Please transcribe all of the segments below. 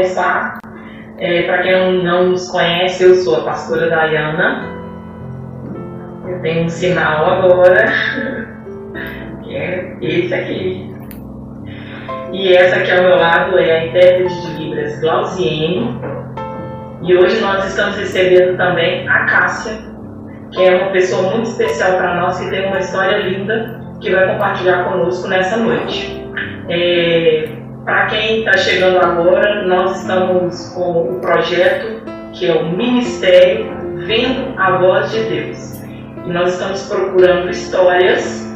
começar, para quem não nos conhece, eu sou a pastora Dayana. Eu tenho um sinal agora, que é esse aqui. E essa aqui ao meu lado é a intérprete de Libras, Glauziene. E hoje nós estamos recebendo também a Cássia, que é uma pessoa muito especial para nós, que tem uma história linda, que vai compartilhar conosco nessa noite. Para quem está chegando agora, nós estamos com o projeto que é o Ministério Vendo a Voz de Deus. E nós estamos procurando histórias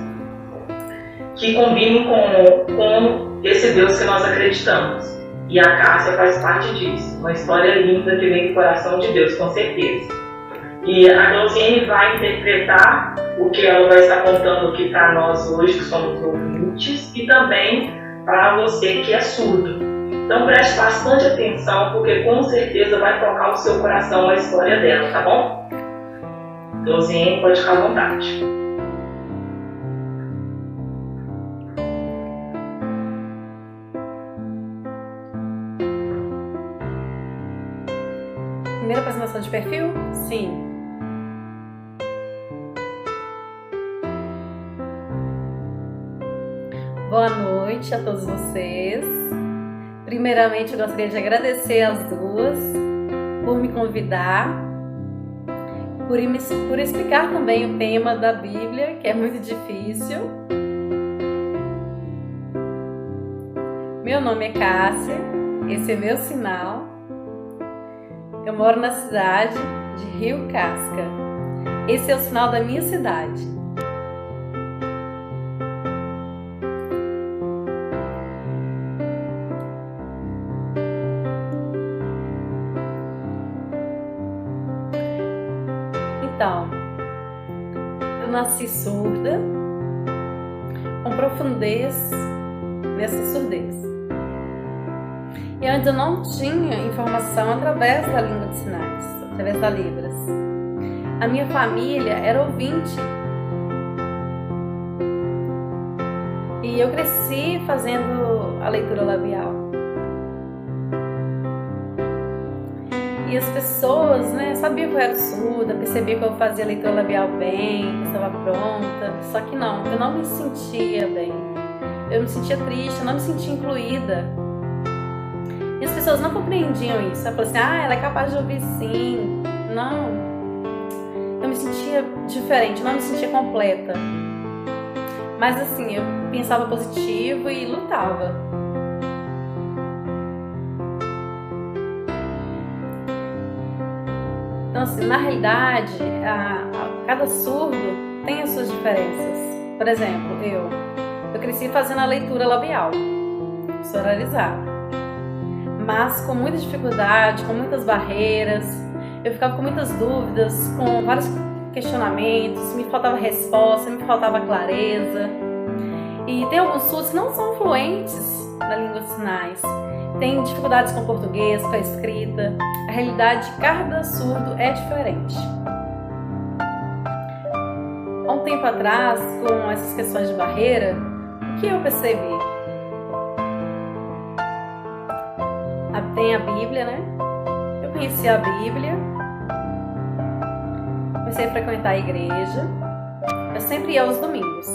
que combinem com esse Deus que nós acreditamos. E a Cássia faz parte disso. Uma história linda que vem do coração de Deus, com certeza. E a Glauziene vai interpretar o que ela vai estar contando aqui para nós hoje, que somos ouvintes, e também para você que é surdo. Então preste bastante atenção, porque com certeza vai tocar o seu coração a história dela, tá bom? Glauziene, pode ficar à vontade. Primeira apresentação de perfil? Sim. Boa noite a todos vocês. Primeiramente, eu gostaria de agradecer às duas por me convidar, por explicar também o tema da Bíblia, que é muito difícil. Meu nome é Cássia, esse é meu sinal. Eu moro na cidade de Rio Casca. Esse é o sinal da minha cidade. Então, eu nasci surda, com profundez nessa surdez. E antes eu não tinha informação através da língua de sinais, através da Libras. A minha família era ouvinte. E eu cresci fazendo a leitura labial. E as pessoas, sabiam que eu era surda, percebiam que eu fazia a leitura labial bem, que estava pronta. Só que não, eu não me sentia bem. Eu me sentia triste, eu não me sentia incluída. E as pessoas não compreendiam isso. Ela falou assim, ela é capaz de ouvir sim. Não. Eu me sentia diferente, eu não me sentia completa. Mas assim, eu pensava positivo e lutava. Então assim, na realidade, cada surdo tem as suas diferenças. Por exemplo, eu cresci fazendo a leitura labial, sororizada. Mas com muita dificuldade, com muitas barreiras, eu ficava com muitas dúvidas, com vários questionamentos, me faltava resposta, me faltava clareza. E tem alguns surdos que não são fluentes na língua de sinais, tem dificuldades com português, com a escrita. A realidade de cada surdo é diferente. Há um tempo atrás, com essas questões de barreira, o que eu percebi? Tem a Bíblia, Eu conheci a Bíblia, comecei a frequentar a igreja. Eu sempre ia aos domingos.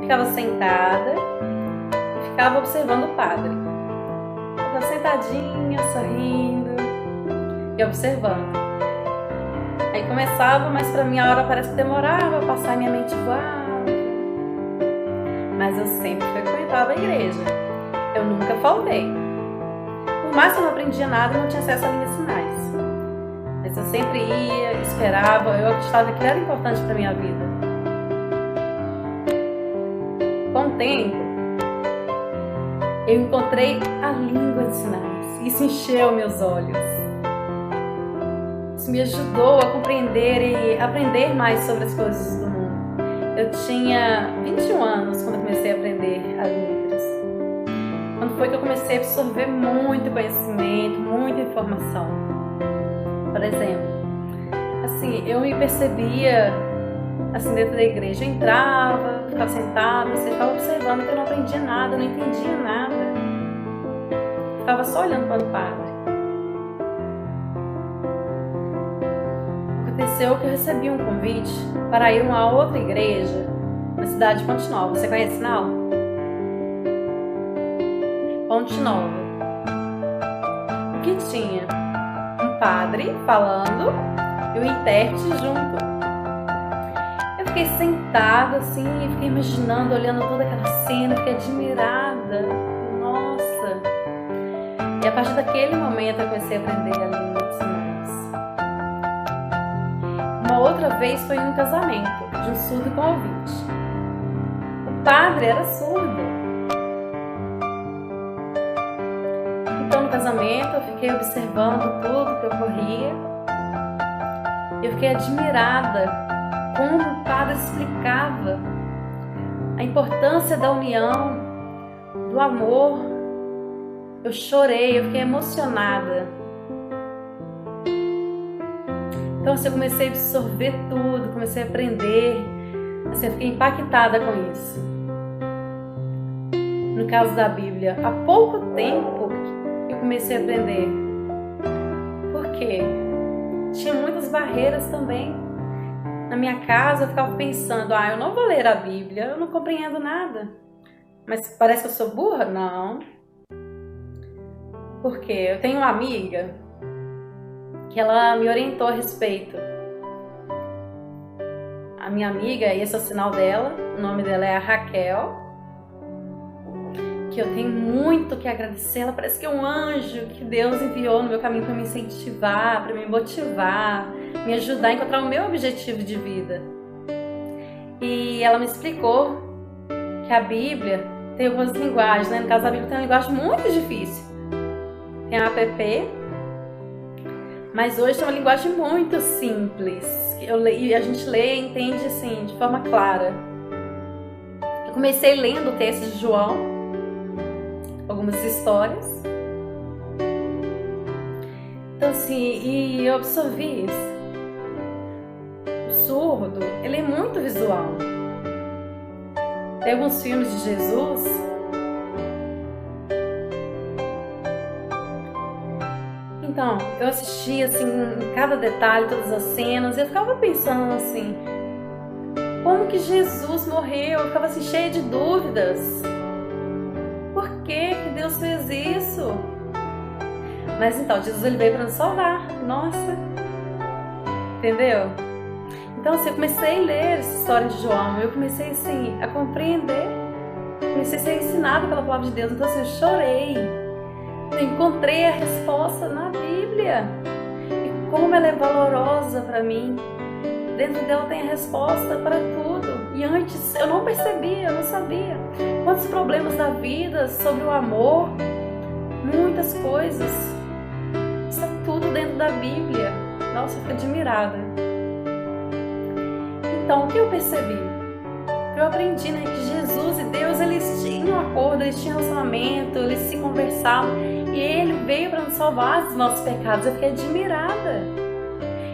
Ficava sentada e ficava observando o padre. Ficava sentadinha, sorrindo e observando. Aí começava, mas para mim a hora parece que demorava a passar e minha mente voava. Mas eu sempre frequentava a igreja. Eu nunca faltei. Por mais que eu não aprendia nada, eu não tinha acesso à língua de sinais. Mas eu sempre ia, esperava, eu acreditava que era importante para minha vida. Com o tempo, eu encontrei a língua de sinais. Isso encheu meus olhos. Isso me ajudou a compreender e aprender mais sobre as coisas do mundo. Eu tinha 21 anos quando eu comecei a aprender a Libras. Quando foi que eu comecei a absorver muito conhecimento, muita informação. Por exemplo, assim, eu me percebia assim, dentro da igreja. Eu entrava, ficava sentada, você ficava observando que eu não aprendia nada, eu não entendia nada. ficava só olhando para o padre. Aconteceu que eu recebi um convite para ir a uma outra igreja na cidade de Ponte Nova. Você conhece, não? Ponte Nova. O que tinha? Um padre falando e o intérprete junto. Eu fiquei sentada assim, e fiquei imaginando, olhando toda aquela cena, fiquei admirada. Nossa! E a partir daquele momento eu comecei a aprender a língua dos sinais. Uma outra vez foi em um casamento de um surdo com ouvinte. O padre era surdo. Então no casamento eu fiquei observando tudo que ocorria. Eu fiquei admirada como o padre explicava a importância da união, do amor. Eu chorei, eu fiquei emocionada. Então assim, eu comecei a absorver tudo, comecei a aprender. Assim, eu fiquei impactada com isso. No caso da Bíblia, há pouco tempo eu comecei a aprender. Por quê? Tinha muitas barreiras também. Na minha casa eu ficava pensando, eu não vou ler a Bíblia, eu não compreendo nada. Mas parece que eu sou burra? Não. Por quê? Eu tenho uma amiga que ela me orientou a respeito. A minha amiga, esse é o sinal dela, o nome dela é a Raquel, que eu tenho muito que agradecer. Ela parece que é um anjo que Deus enviou no meu caminho para me incentivar, para me motivar, me ajudar a encontrar o meu objetivo de vida. E ela me explicou que a Bíblia tem algumas linguagens, né? No caso, a Bíblia tem uma linguagem muito difícil. Tem a app, mas hoje tem uma linguagem muito simples. E a gente lê e entende assim, de forma clara. Eu comecei lendo o texto de João, algumas histórias. Então assim, e eu absorvi isso. O surdo, ele é muito visual. Tem alguns filmes de Jesus. Então, eu assistia assim, em cada detalhe, todas as cenas, e eu ficava pensando assim, como que Jesus morreu? Eu ficava assim, cheia de dúvidas. Por que Deus fez isso? Mas então, Jesus ele veio para nos salvar. Nossa! Entendeu? Então, assim, eu comecei a ler essa história de João, eu comecei assim, a compreender, comecei a ser ensinada pela palavra de Deus. Então, assim, eu chorei. Eu encontrei a resposta na Bíblia. E como ela é valorosa para mim. Dentro dela tem a resposta para tudo. E antes eu não percebia, eu não sabia. Quantos problemas da vida, sobre o amor, muitas coisas. Está tudo dentro da Bíblia. Nossa, eu fico admirada. Então, o que eu percebi? Eu aprendi, né, que Jesus e Deus, eles tinham um acordo, eles tinham relacionamento, eles se conversavam. E Ele veio para nos salvar dos nossos pecados. Eu fiquei admirada.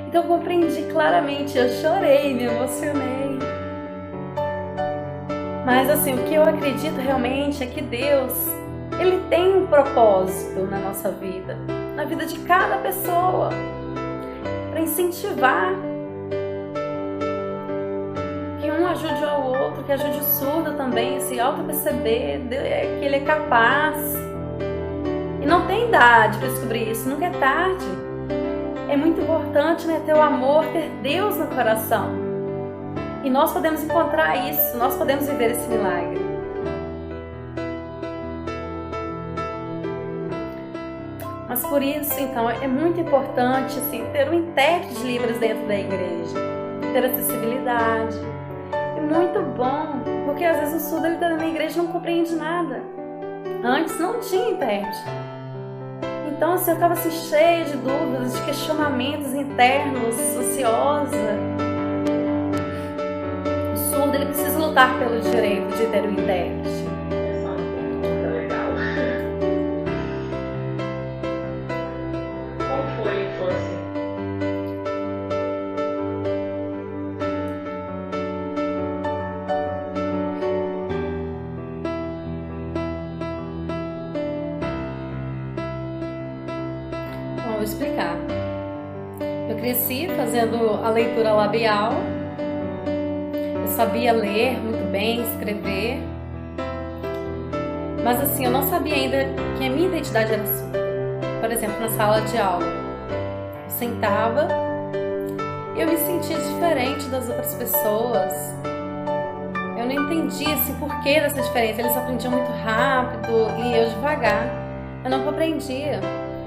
Então eu compreendi claramente, eu chorei, me emocionei. Mas assim, o que eu acredito realmente é que Deus, Ele tem um propósito na nossa vida, na vida de cada pessoa, para incentivar que um ajude ao outro, que ajude o surdo também a se auto-perceber que ele é capaz. E não tem idade para descobrir isso, nunca é tarde. É muito importante, né, ter o amor, ter Deus no coração. E nós podemos encontrar isso, nós podemos viver esse milagre. Mas por isso, então, é muito importante assim, ter um intérprete de Libras dentro da igreja, ter acessibilidade. É muito bom, porque às vezes o surdo ele está na minha igreja e não compreende nada. Antes não tinha intérprete. Então assim, eu ficava assim, cheia de dúvidas, de questionamentos internos, ansiosa. O surdo ele precisa lutar pelo direito de ter o intérprete. Legal. Como foi a infância? Eu cresci fazendo a leitura labial. Eu sabia ler muito bem, escrever. Mas assim, eu não sabia ainda que a minha identidade era surda. Por exemplo, na sala de aula, eu sentava e eu me sentia diferente das outras pessoas. Eu não entendia assim, o porquê dessa diferença. Eles aprendiam muito rápido e eu devagar. Eu não compreendia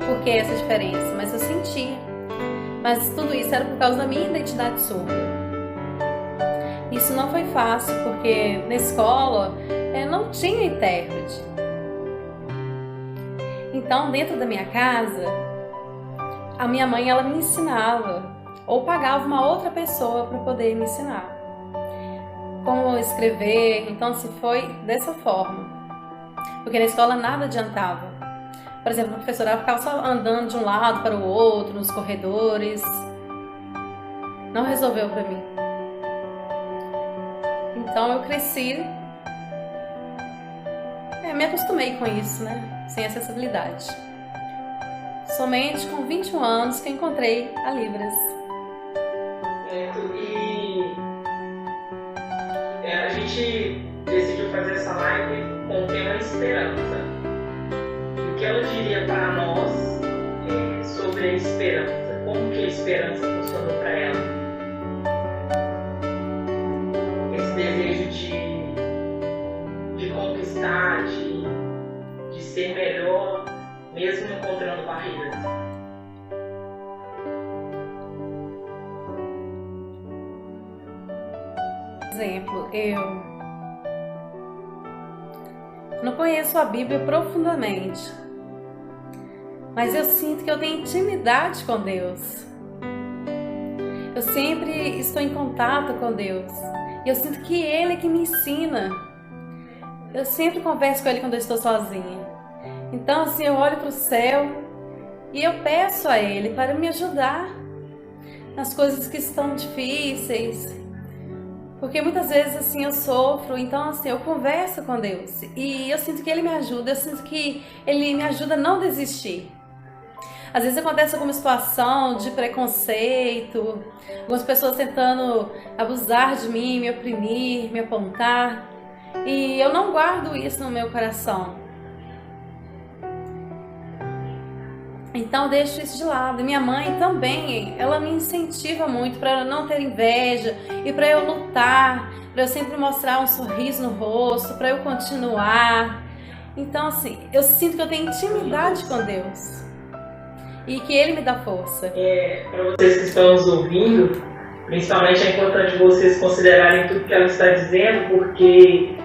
por que essa diferença, mas eu sentia. Mas tudo isso era por causa da minha identidade surda. Isso não foi fácil, porque na escola não tinha intérprete. Então, dentro da minha casa, a minha mãe ela me ensinava, ou pagava uma outra pessoa para poder me ensinar como escrever. Então, se foi dessa forma, porque na escola nada adiantava. Por exemplo, a professora ficava só andando de um lado para o outro nos corredores, não resolveu para mim. Então eu cresci, me acostumei com isso, né? Sem acessibilidade. Somente com 21 anos que eu encontrei a Libras. A gente decidiu fazer essa live com o tema esperança. O que ela diria para nós sobre a esperança? Como que a esperança funcionou para ela? Esse desejo de conquistar, de ser melhor, mesmo encontrando barreiras. Por exemplo, eu não conheço a Bíblia profundamente, mas eu sinto que eu tenho intimidade com Deus. Eu sempre estou em contato com Deus. E eu sinto que Ele é que me ensina. Eu sempre converso com Ele quando eu estou sozinha. Então, assim, eu olho para o céu e eu peço a Ele para me ajudar nas coisas que estão difíceis. Porque muitas vezes, assim, eu sofro. Então, assim, eu converso com Deus. E eu sinto que Ele me ajuda. Eu sinto que Ele me ajuda a não desistir. Às vezes acontece alguma situação de preconceito, algumas pessoas tentando abusar de mim, me oprimir, me apontar, e eu não guardo isso no meu coração. Então eu deixo isso de lado. E minha mãe também, ela me incentiva muito para eu não ter inveja e para eu lutar, para eu sempre mostrar um sorriso no rosto, para eu continuar. Então assim, eu sinto que eu tenho intimidade com Deus. E que Ele me dá força. Para vocês que estão nos ouvindo, principalmente é importante vocês considerarem tudo que ela está dizendo, porque,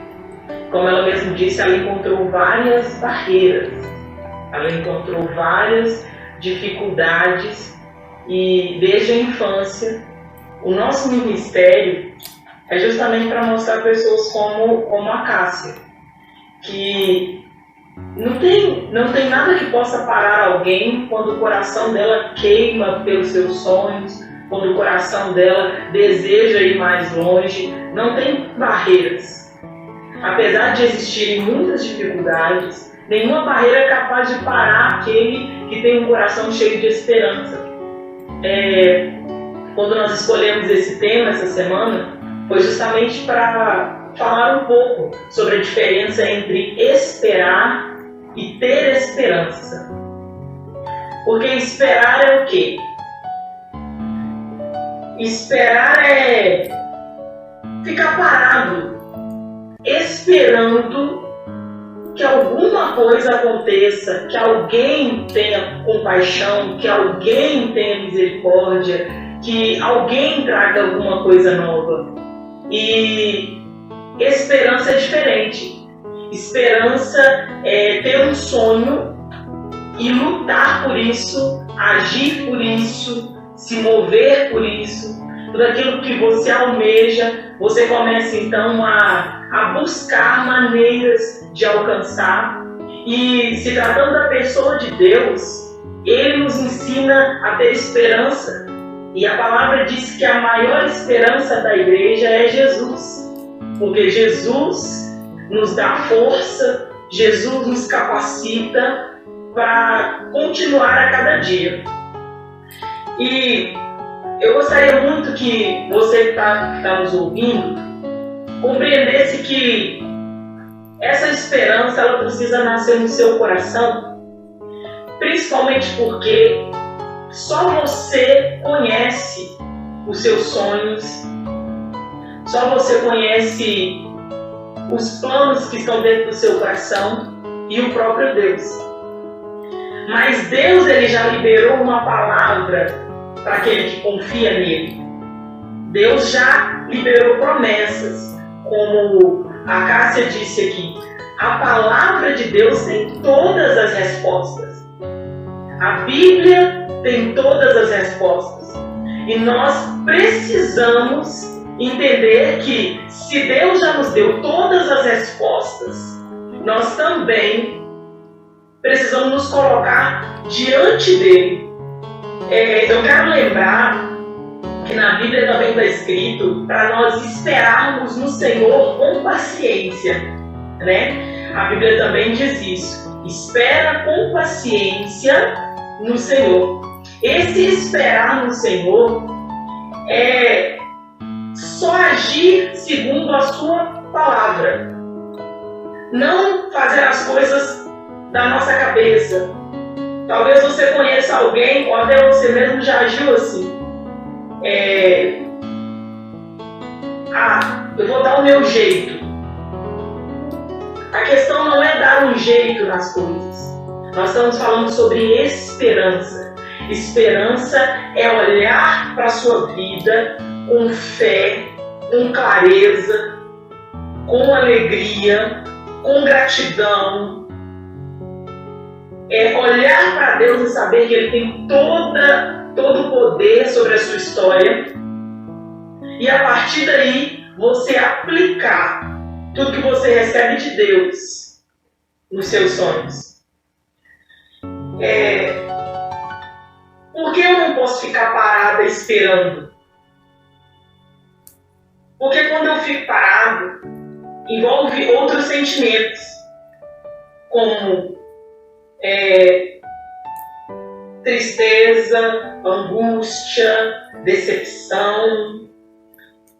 como ela mesma disse, ela encontrou várias barreiras, ela encontrou várias dificuldades, e desde a infância, o nosso ministério é justamente para mostrar pessoas como a Cássia, que não tem nada que possa parar alguém quando o coração dela queima pelos seus sonhos, quando o coração dela deseja ir mais longe. Não tem barreiras. Apesar de existirem muitas dificuldades, nenhuma barreira é capaz de parar aquele que tem um coração cheio de esperança. Quando nós escolhemos esse tema essa semana, foi justamente para falar um pouco sobre a diferença entre esperar e ter esperança. Porque esperar é o quê? Esperar é ficar parado, esperando que alguma coisa aconteça, que alguém tenha compaixão, que alguém tenha misericórdia, que alguém traga alguma coisa nova. E esperança é diferente. Esperança é ter um sonho e lutar por isso, agir por isso, se mover por isso. Tudo aquilo que você almeja, você começa então a buscar maneiras de alcançar. E se tratando da pessoa de Deus, Ele nos ensina a ter esperança. E a palavra diz que a maior esperança da igreja é Jesus. Porque Jesus nos dá força, Jesus nos capacita para continuar a cada dia. E eu gostaria muito que você que está nos ouvindo compreendesse que essa esperança ela precisa nascer no seu coração, principalmente porque só você conhece os seus sonhos, só você conhece os planos que estão dentro do seu coração e o próprio Deus. Mas Deus ele já liberou uma palavra para aquele que confia nele. Deus já liberou promessas, como a Cássia disse aqui. A palavra de Deus tem todas as respostas. A Bíblia tem todas as respostas. E nós precisamos entender que se Deus já nos deu todas as respostas, nós também precisamos nos colocar diante dele. Eu quero lembrar que na Bíblia também está escrito para nós esperarmos no Senhor com paciência, né? A Bíblia também diz isso. Espera com paciência no Senhor. Esse esperar no Senhor é só agir segundo a sua palavra. Não fazer as coisas da nossa cabeça. Talvez você conheça alguém, ou até você mesmo já agiu assim. Eu vou dar o meu jeito. A questão não é dar um jeito nas coisas. Nós estamos falando sobre esperança. Esperança é olhar para a sua vida com fé, com clareza, com alegria, com gratidão. É olhar para Deus e saber que Ele tem todo o poder sobre a sua história. E a partir daí, você aplicar tudo que você recebe de Deus nos seus sonhos. Por que eu não posso ficar parada esperando? Porque quando eu fico parado, envolve outros sentimentos, como tristeza, angústia, decepção.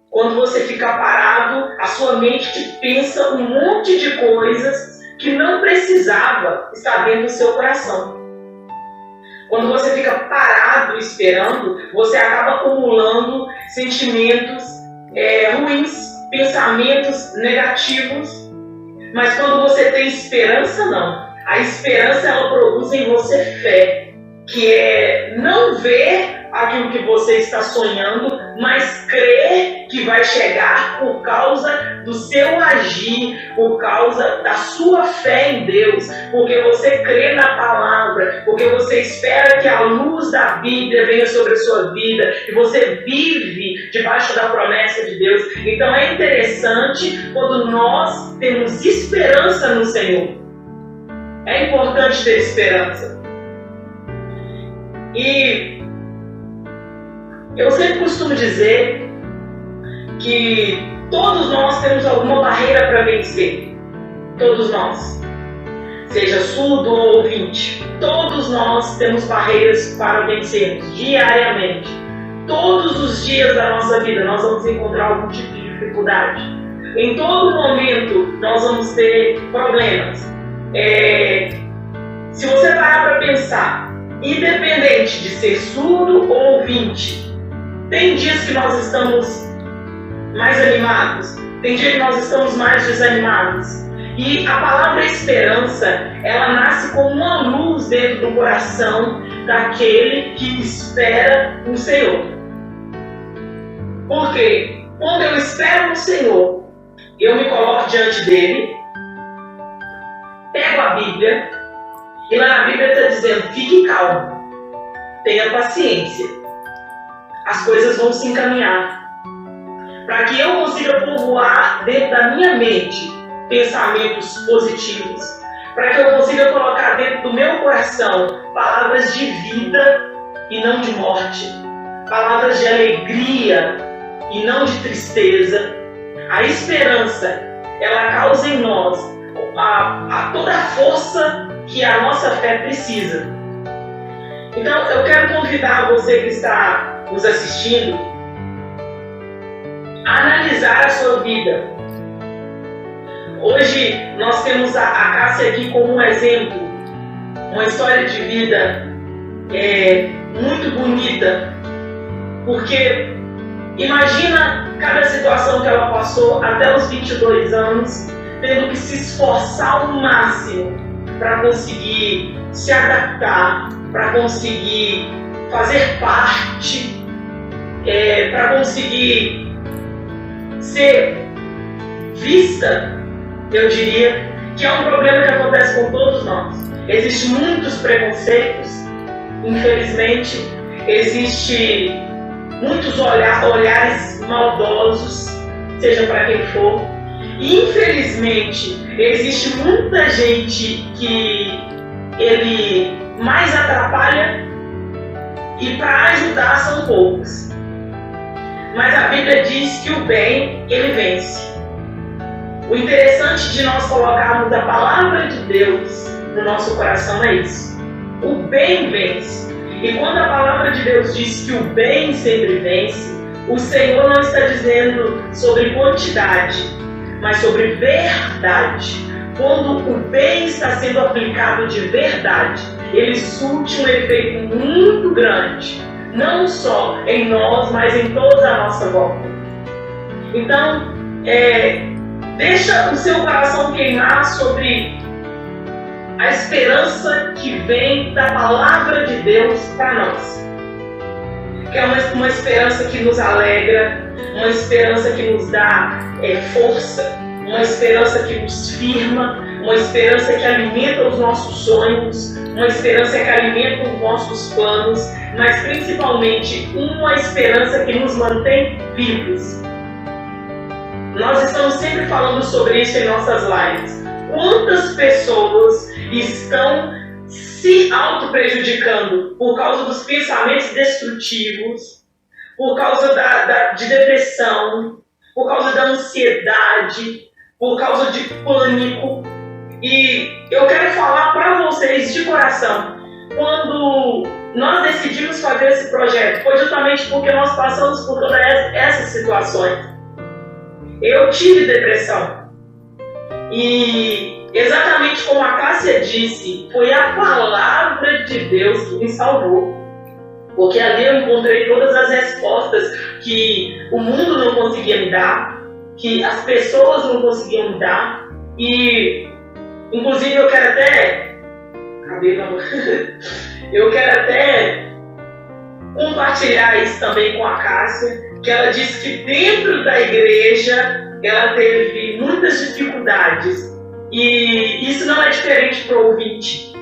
Quando você fica parado, a sua mente pensa um monte de coisas que não precisava estar dentro do seu coração. Quando você fica parado esperando, você acaba acumulando sentimentos ruins, pensamentos negativos. Mas quando você tem esperança, não. A esperança ela produz em você fé, que é não ver aquilo que você está sonhando, mas crer que vai chegar por causa do seu agir, por causa da sua fé em Deus, porque você crê na palavra, porque você espera que a luz da Bíblia venha sobre a sua vida e você vive debaixo da promessa de Deus. Então é interessante quando nós temos esperança no Senhor. É importante ter esperança. E eu sempre costumo dizer que todos nós temos alguma barreira para vencer. Todos nós. Seja surdo ou ouvinte. Todos nós temos barreiras para vencermos diariamente. Todos os dias da nossa vida nós vamos encontrar algum tipo de dificuldade. Em todo momento nós vamos ter problemas. Se você parar para pensar, independente de ser surdo ou ouvinte, tem dias que nós estamos mais animados, tem dias que nós estamos mais desanimados. E a palavra esperança, ela nasce como uma luz dentro do coração daquele que espera no Senhor. Porque quando eu espero no Senhor, eu me coloco diante dele, pego a Bíblia, e lá na Bíblia está dizendo, fique calmo, tenha paciência. As coisas vão se encaminhar. Para que eu consiga povoar dentro da minha mente pensamentos positivos. Para que eu consiga colocar dentro do meu coração palavras de vida e não de morte. Palavras de alegria e não de tristeza. A esperança, ela causa em nós toda a força que a nossa fé precisa. Então, eu quero convidar você que está nos assistindo a analisar a sua vida. Hoje, nós temos a Cássia aqui como um exemplo, uma história de vida muito bonita, porque imagina cada situação que ela passou até os 22 anos, tendo que se esforçar ao máximo para conseguir se adaptar, para conseguir fazer parte, para conseguir ser vista, eu diria, que é um problema que acontece com todos nós. Existem muitos preconceitos, infelizmente, existem muitos olhares maldosos, seja para quem for. E, infelizmente, existe muita gente que ele mais atrapalha e para ajudar são poucos. Mas a Bíblia diz que o bem, ele vence. O interessante de nós colocarmos a palavra de Deus no nosso coração é isso. O bem vence. E quando a palavra de Deus diz que o bem sempre vence, o Senhor não está dizendo sobre quantidade, mas sobre verdade. Quando o bem está sendo aplicado de verdade, ele surte um efeito muito grande, não só em nós, mas em toda a nossa volta. Então, deixa o seu coração queimar sobre a esperança que vem da palavra de Deus para nós. Que é uma esperança que nos alegra, uma esperança que nos dá força, uma esperança que nos firma, uma esperança que alimenta os nossos sonhos, uma esperança que alimenta os nossos planos, mas principalmente uma esperança que nos mantém vivos. Nós estamos sempre falando sobre isso em nossas lives. Quantas pessoas estão se auto-prejudicando por causa dos pensamentos destrutivos, por causa de depressão, por causa da ansiedade, por causa de pânico. E eu quero falar para vocês de coração, quando nós decidimos fazer esse projeto, foi justamente porque nós passamos por todas essas situações. Eu tive depressão. E exatamente como a Cássia disse, foi a palavra de Deus que me salvou. Porque ali eu encontrei todas as respostas que o mundo não conseguia me dar, que as pessoas não conseguiam me dar. E, inclusive, eu quero até... Cadê, meu amor? Eu quero até compartilhar isso também com a Cássia, que ela disse que dentro da igreja ela teve muitas dificuldades. E isso não é diferente para o ouvinte.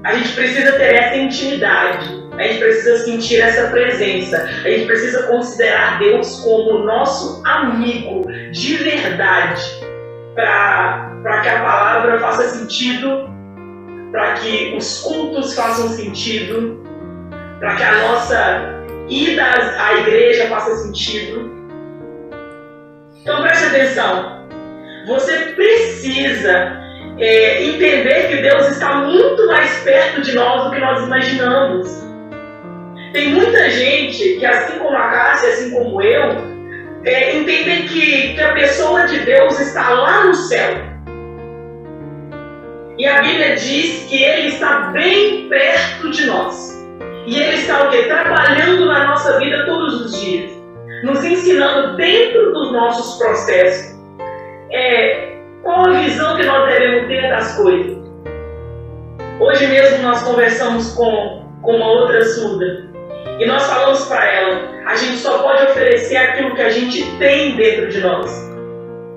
A gente precisa ter essa intimidade, a gente precisa sentir essa presença, a gente precisa considerar Deus como nosso amigo de verdade, para que a palavra faça sentido, para que os cultos façam sentido, para que a nossa ida à igreja faça sentido. Então preste atenção, você precisa entender que Deus está muito mais perto de nós do que nós imaginamos. Tem muita gente que, assim como a Cássia, assim como eu, entendem que a pessoa de Deus está lá no céu. E a Bíblia diz que Ele está bem perto de nós. E Ele está o quê? Trabalhando na nossa vida todos os dias, nos ensinando dentro dos nossos processos. Qual a visão que nós devemos ter das coisas? Hoje mesmo nós conversamos com uma outra surda e nós falamos para ela, a gente só pode oferecer aquilo que a gente tem dentro de nós.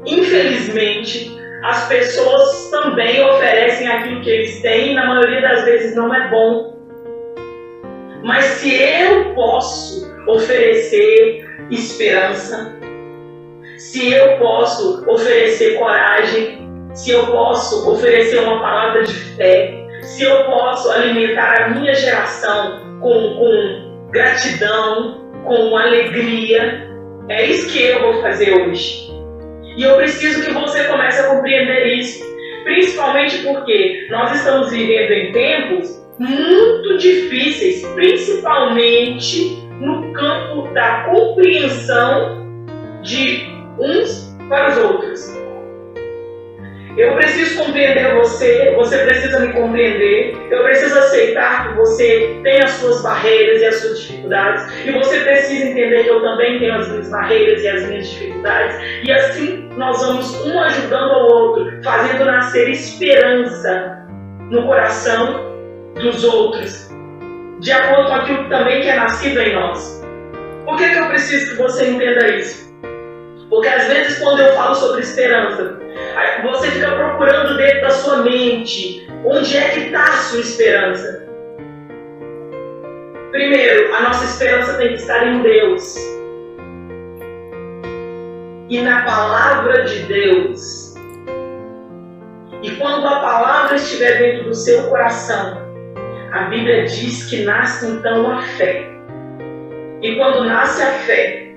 Infelizmente, as pessoas também oferecem aquilo que eles têm e na maioria das vezes não é bom. Mas se eu posso oferecer esperança, se eu posso oferecer coragem, se eu posso oferecer uma palavra de fé, se eu posso alimentar a minha geração com gratidão, com alegria, é isso que eu vou fazer hoje. E eu preciso que você comece a compreender isso. principalmente porque nós estamos vivendo em tempos muito difíceis, principalmente no campo da compreensão de uns para os outros. Eu preciso compreender você, você precisa me compreender, eu preciso aceitar que você tem as suas barreiras e as suas dificuldades, e você precisa entender que eu também tenho as minhas barreiras e as minhas dificuldades, e assim nós vamos um ajudando ao outro, fazendo nascer esperança no coração dos outros, de acordo com aquilo também que é nascido em nós. Por que eu preciso que você entenda isso? Porque às vezes quando eu falo sobre esperança, você fica procurando dentro da sua mente onde é que está a sua esperança. Primeiro, a nossa esperança tem que estar em Deus e na palavra de Deus. E quando a palavra estiver dentro do seu coração, a Bíblia diz que nasce então a fé. E quando nasce a fé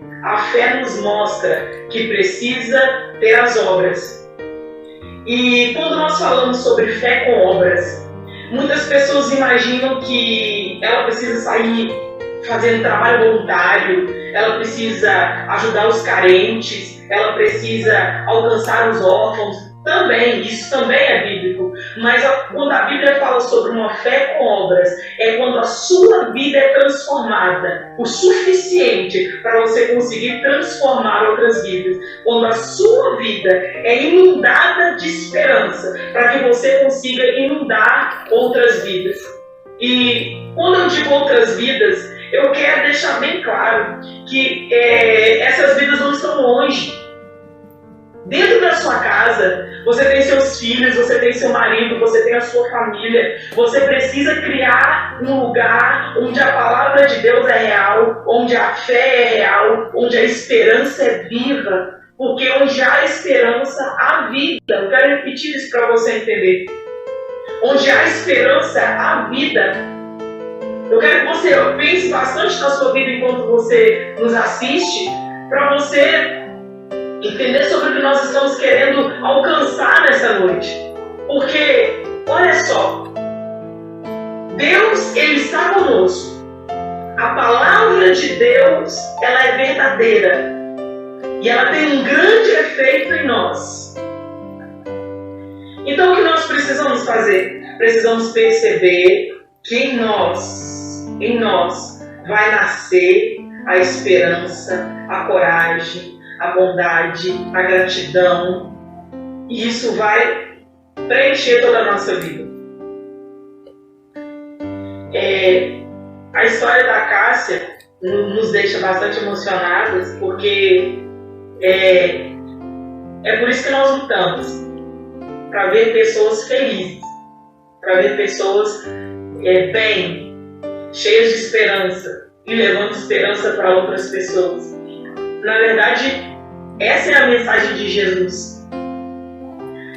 nos mostra que precisa ter as obras. E quando nós falamos sobre fé com obras, muitas pessoas imaginam que ela precisa sair fazendo trabalho voluntário, ela precisa ajudar os carentes, ela precisa alcançar os órfãos. Também, isso também é bíblico. Mas quando a Bíblia fala sobre uma fé com obras, é quando a sua vida é transformada o suficiente para você conseguir transformar outras vidas. Quando a sua vida é inundada de esperança para que você consiga inundar outras vidas. E quando eu digo outras vidas, eu quero deixar bem claro que essas vidas não estão longe. Dentro da sua casa, você tem seus filhos, você tem seu marido, você tem a sua família. Você precisa criar um lugar onde a palavra de Deus é real, onde a fé é real, onde a esperança é viva. Porque onde há esperança, há vida. Eu quero repetir isso para você entender. Onde há esperança, há vida. Eu quero que você pense bastante na sua vida enquanto você nos assiste, para você entender sobre o que nós estamos querendo alcançar nessa noite. Porque, olha só, Deus, Ele está conosco. A palavra de Deus, ela é verdadeira. E ela tem um grande efeito em nós. Então, o que nós precisamos fazer? Precisamos perceber que em nós vai nascer a esperança, a coragem, a bondade, a gratidão, e isso vai preencher toda a nossa vida. A história da Cássia nos deixa bastante emocionadas, porque é por isso que nós lutamos, para ver pessoas felizes, para ver pessoas bem, cheias de esperança e levando esperança para outras pessoas. Na verdade, essa é a mensagem de Jesus.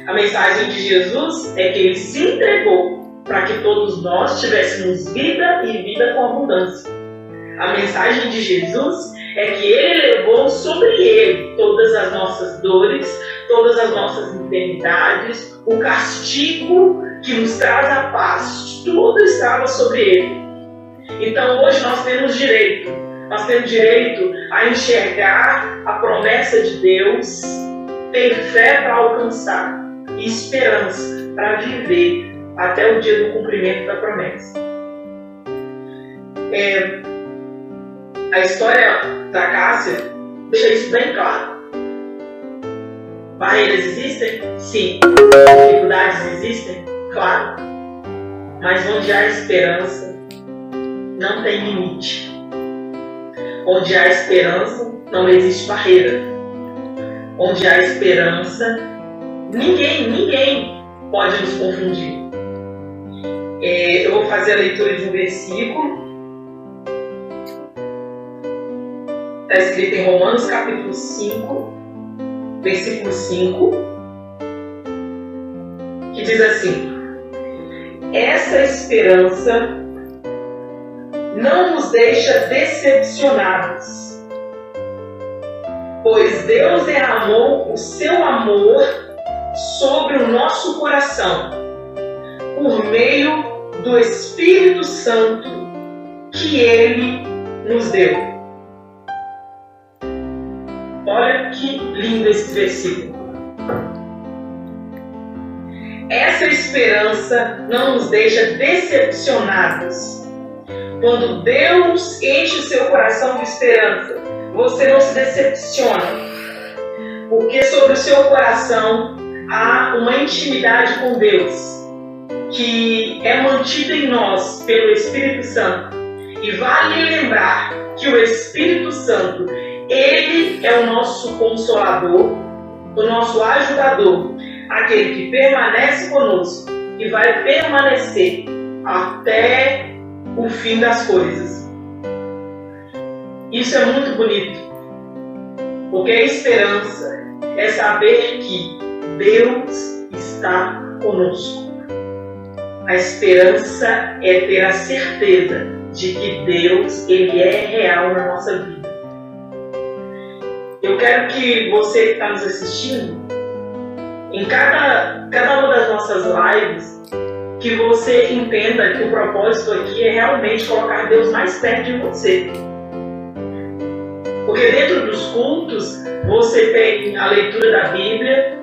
A mensagem de Jesus é que Ele se entregou para que todos nós tivéssemos vida e vida com abundância. A mensagem de Jesus é que Ele levou sobre Ele todas as nossas dores, todas as nossas enfermidades, o castigo que nos traz a paz, tudo estava sobre Ele. Então hoje nós temos direito a enxergar a promessa de Deus, ter fé para alcançar e esperança para viver até o dia do cumprimento da promessa. A história da Cássia deixa isso bem claro. Barreiras existem? Sim. Dificuldades existem? Claro. Mas onde há esperança, não tem limite. Onde há esperança, não existe barreira. Onde há esperança, ninguém pode nos confundir. Eu vou fazer a leitura de um versículo. Está escrito em Romanos capítulo 5, versículo 5, que diz assim: essa esperança não nos deixa decepcionados, pois Deus derramou o seu amor sobre o nosso coração por meio do Espírito Santo que Ele nos deu. Olha que lindo esse versículo. Essa esperança não nos deixa decepcionados. Quando Deus enche o seu coração de esperança, você não se decepciona. Porque sobre o seu coração há uma intimidade com Deus que é mantida em nós pelo Espírito Santo. E vale lembrar que o Espírito Santo, Ele é o nosso Consolador, o nosso Ajudador, aquele que permanece conosco e vai permanecer até o fim das coisas. Isso é muito bonito, porque a esperança é saber que Deus está conosco. A esperança é ter a certeza de que Deus, Ele é real na nossa vida. Eu quero que você que está nos assistindo, em cada uma das nossas lives, que você entenda que o propósito aqui é realmente colocar Deus mais perto de você. Porque dentro dos cultos, você tem a leitura da Bíblia,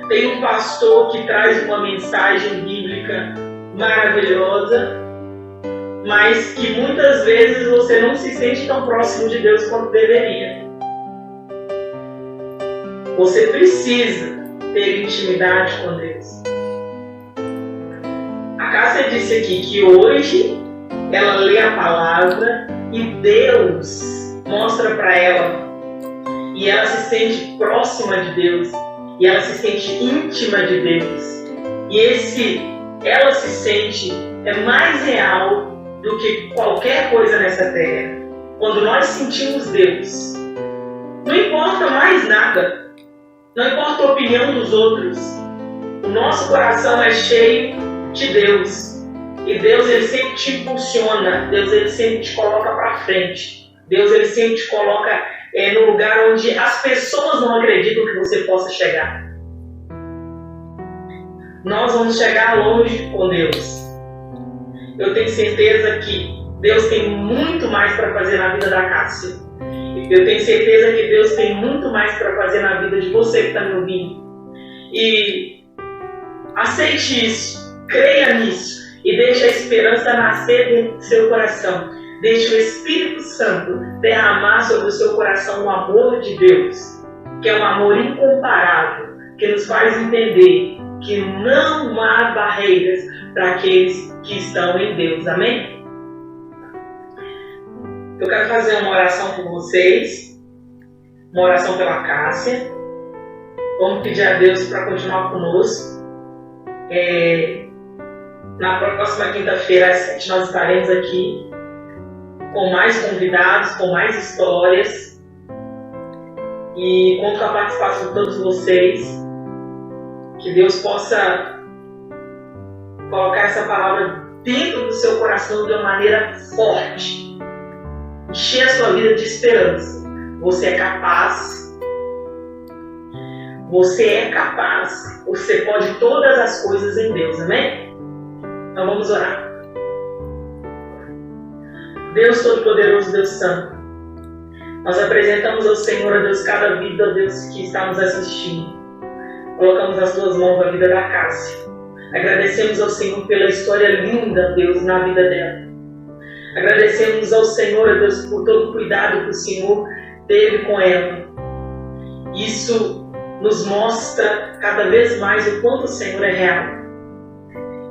tem um pastor que traz uma mensagem bíblica maravilhosa, mas que muitas vezes você não se sente tão próximo de Deus quanto deveria. Você precisa ter intimidade com Deus. A Cássia disse aqui que hoje ela lê a palavra e Deus mostra para ela. E ela se sente próxima de Deus. E ela se sente íntima de Deus. E esse ela se sente é mais real do que qualquer coisa nessa terra. Quando nós sentimos Deus, não importa mais nada. Não importa a opinião dos outros. O nosso coração é cheio de Deus. E Deus, Ele sempre te impulsiona. Deus, Ele sempre te coloca para frente. Deus, Ele sempre te coloca no lugar onde as pessoas não acreditam que você possa chegar. Nós vamos chegar longe com Deus. Eu tenho certeza que Deus tem muito mais para fazer na vida da Cássia. Eu tenho certeza que Deus tem muito mais para fazer na vida de você que está me ouvindo. E aceite isso, creia nisso e deixe a esperança nascer dentro do seu coração. Deixe o Espírito Santo derramar sobre o seu coração o amor de Deus, que é um amor incomparável, que nos faz entender que não há barreiras para aqueles que estão em Deus. Amém? Eu quero fazer uma oração por vocês, uma oração pela Cássia. Vamos pedir a Deus para continuar conosco. Na próxima quinta-feira, às 7, nós estaremos aqui com mais convidados, com mais histórias. E conto com a participação de todos vocês. Que Deus possa colocar essa palavra dentro do seu coração de uma maneira forte. Encher a sua vida de esperança. Você é capaz. Você é capaz. Você pode todas as coisas em Deus. Amém? Então vamos orar. Deus Todo-Poderoso, Deus Santo, nós apresentamos ao Senhor, a Deus, cada vida, ó Deus, que está nos assistindo. Colocamos nas tuas mãos a vida da Cássia. Agradecemos ao Senhor pela história linda, Deus, na vida dela. Agradecemos ao Senhor, ó Deus, por todo o cuidado que o Senhor teve com ela. Isso nos mostra cada vez mais o quanto o Senhor é real.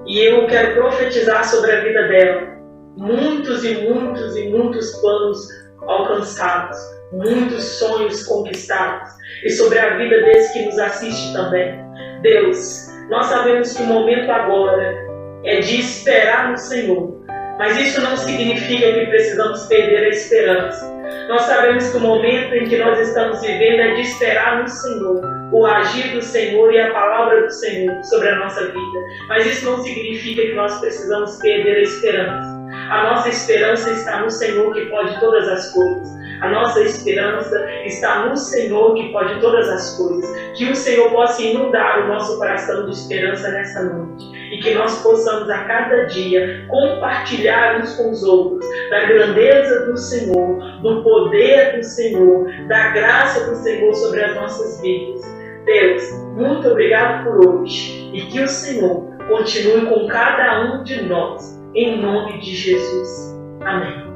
E eu quero profetizar sobre a vida dela. Muitos e muitos e muitos planos alcançados. Muitos sonhos conquistados. E sobre a vida desse que nos assiste também. Deus, nós sabemos que o momento agora é de esperar no Senhor. Mas isso não significa que precisamos perder a esperança. Nós sabemos que o momento em que nós estamos vivendo é de esperar no Senhor, o agir do Senhor e a palavra do Senhor sobre a nossa vida. Mas isso não significa que nós precisamos perder a esperança. A nossa esperança está no Senhor que pode todas as coisas. A nossa esperança está no Senhor, que pode todas as coisas. Que o Senhor possa inundar o nosso coração de esperança nessa noite. E que nós possamos a cada dia compartilhar uns com os outros da grandeza do Senhor, do poder do Senhor, da graça do Senhor sobre as nossas vidas. Deus, muito obrigado por hoje. E que o Senhor continue com cada um de nós. Em nome de Jesus. Amém.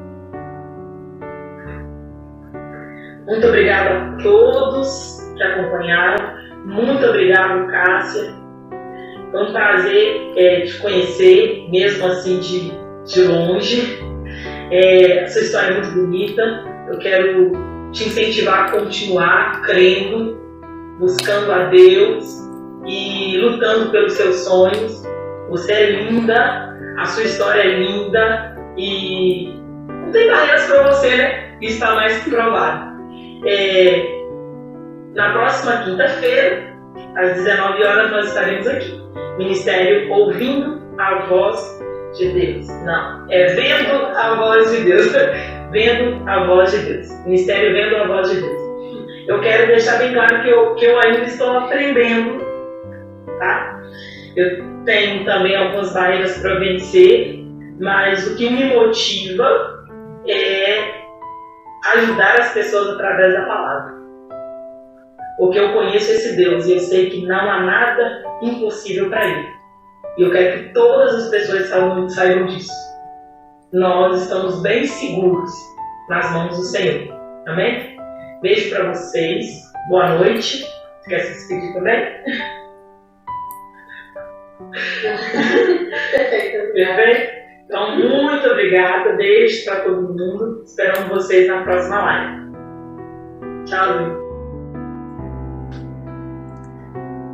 Muito obrigada a todos que acompanharam. Muito obrigado, Cássia. Foi um prazer te conhecer, mesmo assim de longe. A sua história é muito bonita. Eu quero te incentivar a continuar crendo, buscando a Deus e lutando pelos seus sonhos. Você é linda, a sua história é linda e não tem barreiras para você, né? Isso está mais que provado. Na próxima quinta-feira, às 19 horas, nós estaremos aqui. Ministério Ouvindo a Voz de Deus. Não, é Vendo a Voz de Deus. Vendo a Voz de Deus. Ministério Vendo a Voz de Deus. Eu quero deixar bem claro que eu ainda estou aprendendo, tá? Eu tenho também algumas barreiras para vencer, mas o que me motiva é ajudar as pessoas através da palavra. Porque eu conheço esse Deus e eu sei que não há nada impossível para Ele. E eu quero que todas as pessoas saibam disso. Nós estamos bem seguros nas mãos do Senhor. Amém? Beijo para vocês. Boa noite. Quer se despedir também? Perfeito? Então, muito obrigada. Beijo para todo mundo. Esperamos vocês na próxima live. Tchau.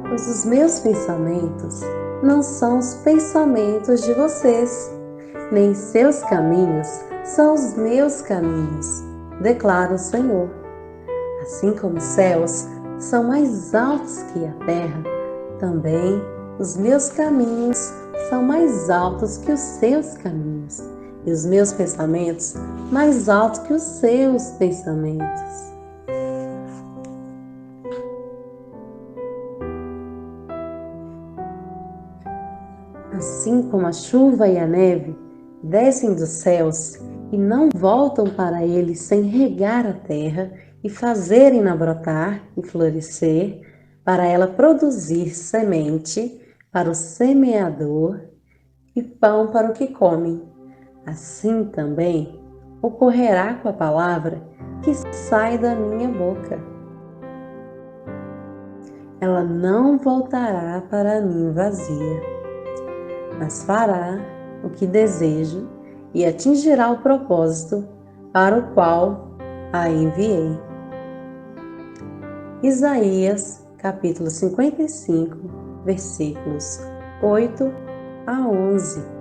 Pois os meus pensamentos não são os pensamentos de vocês, nem seus caminhos são os meus caminhos, declara o Senhor. Assim como os céus são mais altos que a terra, também os meus caminhos são mais altos que os seus caminhos, e os meus pensamentos mais altos que os seus pensamentos. Assim como a chuva e a neve descem dos céus e não voltam para ele sem regar a terra e fazerem-na brotar e florescer, para ela produzir semente para o semeador e pão para o que come, assim também ocorrerá com a palavra que sai da minha boca. Ela não voltará para mim vazia, mas fará o que desejo e atingirá o propósito para o qual a enviei. Isaías, capítulo 55, versículos 8 a 11.